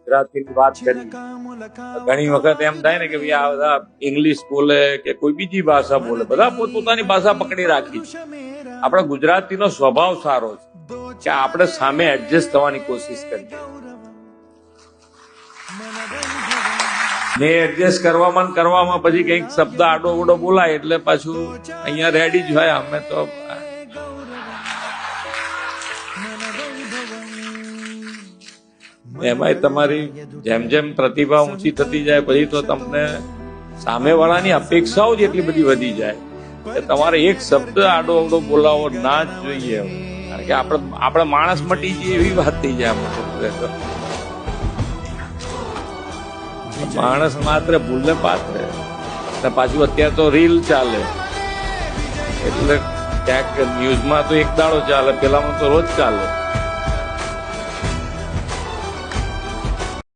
ગુજરાતીની વાત કરી, ઘણી વખત એમ થાય ને કે ભાઈ આ બધા ઇંગ્લિશ બોલે કે કોઈ બીજી ભાષા બોલે, બધા પોતપોતાની ભાષા પકડી રાખી છે. આપણા ગુજરાતીનો સ્વભાવ સારો છે કે આપણે સામે એડજસ્ટ થવાની કોશિશ કરીએ. ને એડજસ્ટ કરવામાં પછી કંઈક શબ્દ આડો ઓડો બોલાય એટલે પાછું અહીંયા રેડી જ હોય. અમે તો એમાંય તમારી જેમ જેમ પ્રતિભા ઊંચી થતી જાય પછી તો તમને સામેવાળાની અપેક્ષાઓ જ એટલી બધી વધી જાય કે તમારે એક શબ્દ આડો અવડો બોલાવો ના જ જોઈએ. કારણ કે આપણે માણસ મટી જઈએ એવી વાત થઈ જાય. માણસ માત્ર ભૂલને પાત્ર. પાછું અત્યારે તો રીલ ચાલે એટલે ક્યાંક ન્યૂઝમાં તો એક દાડો ચાલે, પેલામાં તો રોજ ચાલે.